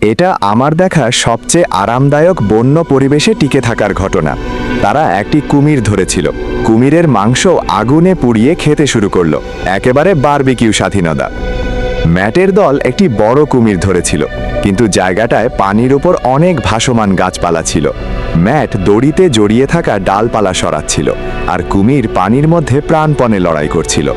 এটা আমার দেখা সবচেয়ে আরামদায়ক বন্য পরিবেশে টিকে থাকার ঘটনা। তারা একটি কুমির ধরেছিল। কুমিরের মাংস আগুনে পুড়িয়ে খেতে শুরু করলো, একেবারে বারবিকিউ স্বাধীনতা। ম্যাটের দল একটি বড় কুমির ধরেছিল, কিন্তু জায়গাটায় পানির উপর অনেক ভাসমান গাছপালা ছিল। ম্যাট দড়িতে জড়িয়ে থাকা ডালপালা সরাচ্ছিল, আর কুমির পানির মধ্যে প্রাণপণে লড়াই করছিল।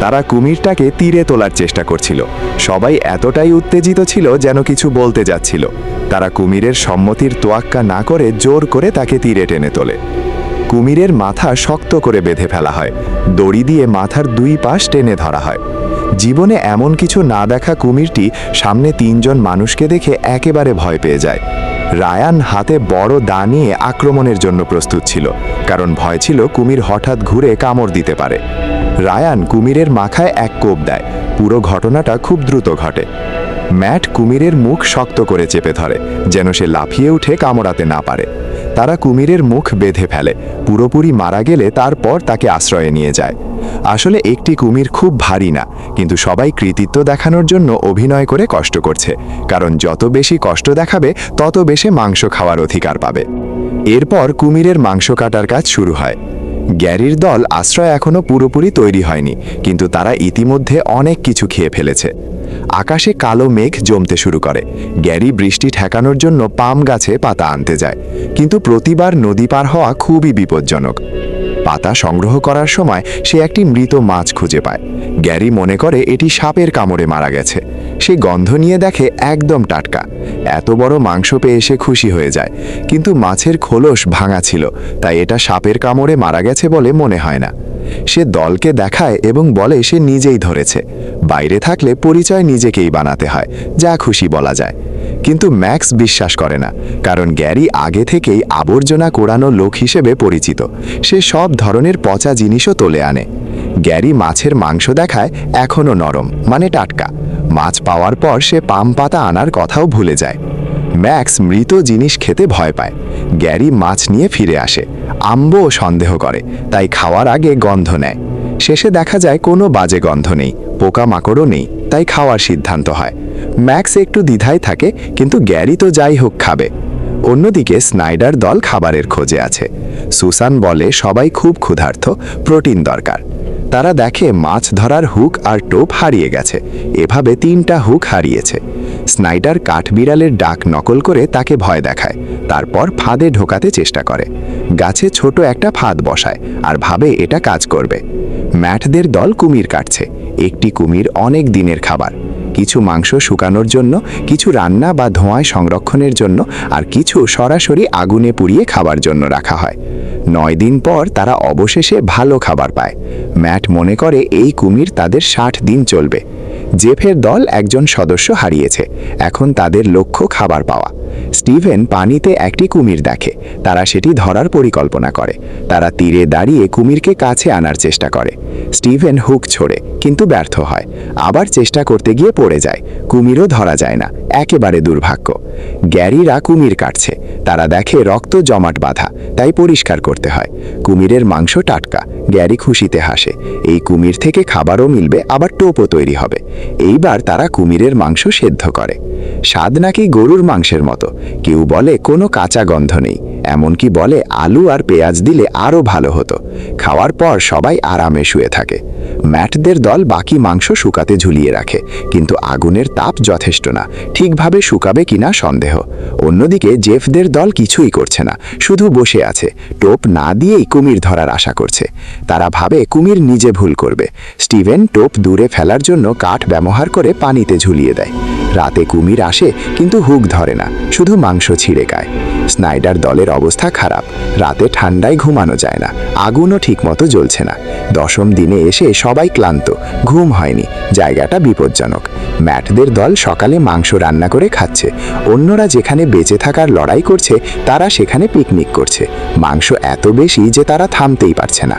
তারা কুমিরটাকে তীরে তোলার চেষ্টা করছিল। সবাই এতটাই উত্তেজিত ছিল যেন কিছু বলতে যাচ্ছিল। তারা কুমিরের সম্মতির তোয়াক্কা না করে জোর করে তাকে তীরে টেনে তোলে। কুমিরের মাথা শক্ত করে বেঁধে ফেলা হয়, দড়ি দিয়ে মাথার দুই পাশ টেনে ধরা হয়। জীবনে এমন কিছু না দেখা কুমিরটি সামনে তিনজন মানুষকে দেখে একেবারে ভয় পেয়ে যায়। রায়ান হাতে বড় দা নিয়ে আক্রমণের জন্য প্রস্তুত ছিল, কারণ ভয় ছিল কুমির হঠাৎ ঘুরে কামড় দিতে পারে। রায়ান কুমিরের মাথায় এক কোপ দেয়। পুরো ঘটনাটা খুব দ্রুত ঘটে। ম্যাট কুমিরের মুখ শক্ত করে চেপে ধরে, যেন সে লাফিয়ে উঠে কামড়াতে না পারে। তারা কুমিরের মুখ বেঁধে ফেলে। পুরোপুরি মারা গেলে তারপর তাকে আশ্রয়ে নিয়ে যায়। আসলে একটি কুমির খুব ভারী না, কিন্তু সবাই কৃতিত্ব দেখানোর জন্য অভিনয় করে কষ্ট করছে, কারণ যত বেশি কষ্ট দেখাবে তত বেশি মাংস খাওয়ার অধিকার পাবে। এরপর কুমিরের মাংস কাটার কাজ শুরু হয়। গ্যারির দল আশ্রয় এখনো পুরোপুরি তৈরি হয়নি, কিন্তু তারা ইতিমধ্যে অনেক কিছু খেয়ে ফেলেছে। আকাশে কালো মেঘ জমতে শুরু করে। গ্যারি বৃষ্টি ঠেকানোর জন্য পাম গাছে পাতা আনতে যায়, কিন্তু প্রতিবার নদী পার হওয়া খুবই বিপজ্জনক। পাতা সংগ্রহ করার সময় সে একটি মৃত মাছ খুঁজে পায়। গ্যারি মনে করে এটি সাপের কামড়ে মারা গেছে। সে গন্ধ নিয়ে দেখে একদম টাটকা। এত বড় মাংস পেয়ে সে খুশি হয়ে যায়, কিন্তু মাছের খোলস ভাঙা ছিল, তাই এটা সাপের কামড়ে মারা গেছে বলে মনে হয় না। সে দলকে দেখায় এবং বলে সে নিজেই ধরেছে। বাইরে থাকলে পরিচয় নিজেকেই বানাতে হয়, যা খুশি বলা যায়। কিন্তু ম্যাক্স বিশ্বাস করে না, কারণ গ্যারি আগে থেকেই আবর্জনা কোড়ানো লোক হিসেবে পরিচিত। সে সব ধরনের পচা জিনিসও তোলে আনে। গ্যারি মাছের মাংস দেখায় এখনও নরম, মানে টাটকা। মাছ পাওয়ার পর সে পাম পাতা আনার কথাও ভুলে যায়। ম্যাক্স মৃত জিনিস খেতে ভয় পায়। গ্যারি মাছ নিয়ে ফিরে আসে। আম্বও সন্দেহ করে, তাই খাওয়ার আগে গন্ধ নেয়। শেষে দেখা যায় কোনো বাজে গন্ধ নেই, পোকামাকড়ও নেই, তাই খাওয়ার সিদ্ধান্ত হয়। ম্যাক্স একটু দ্বিধায় থাকে, কিন্তু গ্যারি তো যাই হোক খাবে। অন্যদিকে স্নাইডার দল খাবারের খোঁজে আছে। সুসান বলে সবাই খুব ক্ষুধার্ত, প্রোটিন দরকার। তারা দেখে মাছ ধরার হুক আর টোপ হারিয়ে গেছে। এভাবে 3টা হুক হারিয়েছে। স্নাইডার কাঠবিড়ালের ডাক নকল করে তাকে ভয় দেখায়, তারপর ফাঁদে ঢোকাতে চেষ্টা করে। গাছে ছোট একটা ফাঁদ বসায় আর ভাবে এটা কাজ করবে। ম্যাটদের দল কুমির কাটছে। একটি কুমির অনেক দিনের খাবার। কিছু মাংস শুকানোর জন্য, কিছু রান্না বা ধোঁয়ায় সংরক্ষণের জন্য, আর কিছু সরাসরি আগুনে পুড়িয়ে খাবার জন্য রাখা হয়। 9 দিন পর তারা অবশেষে ভালো খাবার পায়। ম্যাট মনে করে এই কুমির তাদের 60 দিন চলবে। জেফের দল একজন সদস্য হারিয়েছে। এখন তাদের লক্ষ্য খাবার পাওয়া। স্টিভেন পানিতে একটি কুমির দেখে। তারা সেটি ধরার পরিকল্পনা করে। তারা তীরে দাঁড়িয়ে কুমিরকে কাছে আনার চেষ্টা করে। স্টিভেন হুক ছোড়ে, কিন্তু ব্যর্থ হয়। আবার চেষ্টা করতে গিয়ে পড়ে যায়। কুমিরও ধরা যায় না, একেবারে দুর্ভাগ্য। গ্যারিরা কুমির কাটছে। তারা দেখে রক্ত জমাট বাঁধা, তাই পরিষ্কার করতে হয়। কুমিরের মাংস টাটকা। গ্যারি খুশিতে হাসে। এই কুমির থেকে খাবারও মিলবে, আবার টোপও তৈরি হবে। এইবার তারা কুমিরের মাংস সেদ্ধ করে। স্বাদ নাকি গরুর মাংসের মতো। কেউ বলে কোনো কাঁচা গন্ধ নেই, এমনকি বলে আলু আর পেঁয়াজ দিলে আরও ভালো হতো। খাওয়ার পর সবাই আরামে শুয়ে থাকে। ম্যাটদের দল বাকি মাংস শুকাতে ঝুলিয়ে রাখে, কিন্তু আগুনের তাপ যথেষ্ট না, ঠিকভাবে শুকাবে কিনা সন্দেহ। অন্যদিকে জেফদের দল কিছুই করছে না, শুধু বসে আছে। টোপ না দিয়েই কুমির ধরার আশা করছে। তারা ভাবে কুমির নিজে ভুল করবে। স্টিভেন টোপ দূরে ফেলার জন্য কাঠ ব্যবহার করে পানিতে ঝুলিয়ে দেয়। রাতে কুমির আসে, কিন্তু হুক ধরে না, শুধু মাংস ছিঁড়ে খায়। স্নাইডার দলের অবস্থা খারাপ। রাতে ঠান্ডায় ঘুমানো যায় না, আগুনও ঠিকমতো জ্বলছে না। 10ম দিনে এসে সবাই ক্লান্ত, ঘুম হয়নি, জায়গাটা বিপজ্জনক। ম্যাটদের দল সকালে মাংস রান্না করে খাচ্ছে। অন্যরা যেখানে বেঁচে থাকার লড়াই করছে, তারা সেখানে পিকনিক করছে। মাংস এত বেশি যে তারা থামতেই পারছে না।